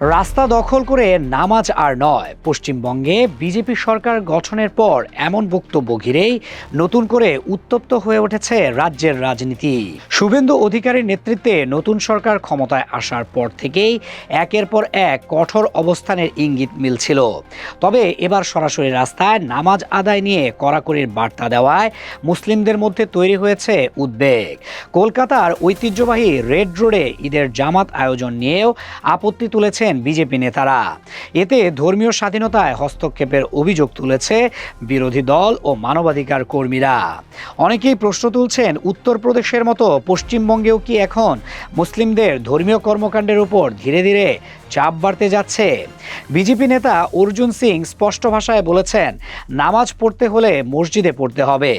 রাস্তা দখল করে নামাজ আর নয়, পশ্চিমবঙ্গে বিজেপি সরকার গঠনের পর এমন বক্তব্য ঘিরেই নতুন করে উত্তপ্ত হয়ে উঠেছে রাজ্যের রাজনীতি। শুভেন্দু অধিকারীর নেতৃত্বে নতুন সরকার ক্ষমতায় আসার পর থেকেই একের পর এক কঠোর অবস্থানের ইঙ্গিত মিলছিল। তবে এবার সরাসরি রাস্তায় নামাজ আদায় নিয়ে কড়াকড়ির বার্তা দেওয়ায় মুসলিমদের মধ্যে তৈরি হয়েছে উদ্বেগ। কলকাতার ঐতিহ্যবাহী রেড রোডে ঈদের জামাত আয়োজন নিয়েও আপত্তি তুলেছে বিজেপি নেতারা। এতে ধর্মীয় স্বাধীনতায় হস্তক্ষেপের অভিযোগ তুলেছে বিরোধী দল ও মানবাধিকার কর্মীরা। অনেকেই প্রশ্ন তুলছেন, উত্তরপ্রদেশের মতো পশ্চিমবঙ্গেও কি এখন মুসলিমদের ধর্মীয় কর্মকাণ্ডের উপর ধীরে ধীরে চাপ বাড়তে যাচ্ছে? বিজেপি নেতা অর্জুন সিং স্পষ্ট ভাষায় বলেছেন, নামাজ পড়তে হলে মসজিদে পড়তে হবে,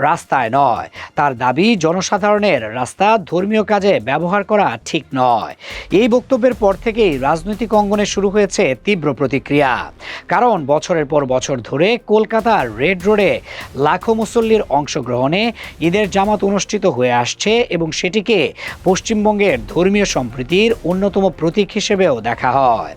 রাস্তায় নয়। তার দাবি, জনসাধারণের রাস্তা ধর্মীয় কাজে ব্যবহার করা ঠিক নয়। এই বক্তব্যের পর থেকেই রাজনৈতিক অঙ্গনে শুরু হয়েছে তীব্র প্রতিক্রিয়া। কারণ বছরের পর বছর ধরে কলকাতার রেড রোডে লাখো মুসল্লির অংশগ্রহণে ঈদের জামাত অনুষ্ঠিত হয়ে আসছে এবং সেটিকে পশ্চিমবঙ্গের ধর্মীয় সম্প্রীতির অন্যতম প্রতীক হিসেবেও দেখা হয়।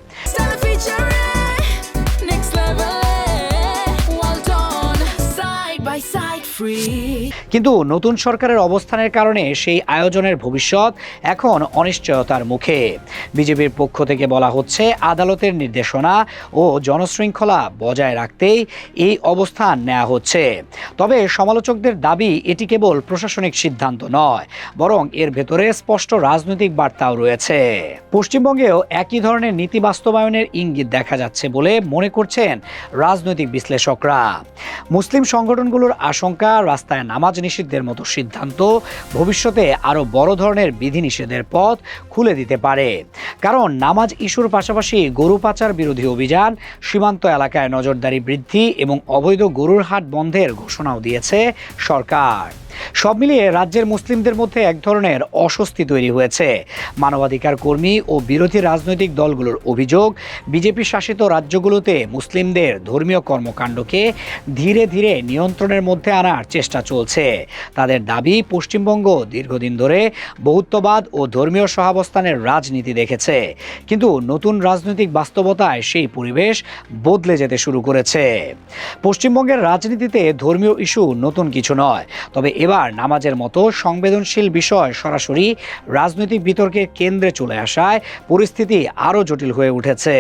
কিন্তু নতুন সরকারের অবস্থানের কারণে সেই আয়োজনের ভবিষ্যৎ এখন অনিশ্চয়তার মুখে। বিজেপির পক্ষ থেকে বলা হচ্ছে, আদালতের নির্দেশনা ও জনশৃঙ্খলা বজায় রাখতেই এই অবস্থান নেওয়া হচ্ছে। তবে সমালোচকদের দাবি, এটি কেবল প্রশাসনিক সিদ্ধান্ত নয়, বরং এর ভেতরে স্পষ্ট রাজনৈতিক বার্তাও রয়েছে। পশ্চিমবঙ্গেও একই ধরনের নীতি বাস্তবায়নের ইঙ্গিত দেখা যাচ্ছে বলে মনে করছেন রাজনৈতিক বিশ্লেষকরা। মুসলিম সংগঠনগুলোর আশঙ্কা, রাস্তায় নামাজ নিষিদ্ধের মতো সিদ্ধান্ত ভবিষ্যতে আরও বড় ধরনের বিধিনিষেধের পথ খুলে দিতে পারে। কারণ নামাজ ইস্যুর পাশাপাশি গরু পাচার বিরোধী অভিযান, সীমান্ত এলাকায় নজরদারি বৃদ্ধি এবং অবৈধ গরুর হাট বন্ধের ঘোষণাও দিয়েছে সরকার। সব মিলিয়ে রাজ্যের মুসলিমদের মধ্যে এক ধরনের অস্বস্তি তৈরি হয়েছে। মানবাধিকার কর্মী ও বিরোধী রাজনৈতিক দলগুলোর অভিযোগ, বিজেপি শাসিত রাজ্যগুলোতে মুসলিমদের ধর্মীয় কর্মকাণ্ডকে ধীরে ধীরে নিয়ন্ত্রণের মধ্যে আনার চেষ্টা চলছে। তাদের দাবি, পশ্চিমবঙ্গ দীর্ঘদিন ধরে বহুত্ববাদ ও ধর্মীয় সহাবস্থানের রাজনীতি দেখেছে, কিন্তু নতুন রাজনৈতিক বাস্তবতায় সেই পরিবেশ বদলে যেতে শুরু করেছে। পশ্চিমবঙ্গের রাজনীতিতে ধর্মীয় ইস্যু নতুন কিছু নয়, তবে এবার নামাজের মতো সংবেদনশীল বিষয় সরাসরি রাজনৈতিক বিতর্কের কেন্দ্রে চলে আসায় পরিস্থিতি আরও জটিল হয়ে উঠেছে।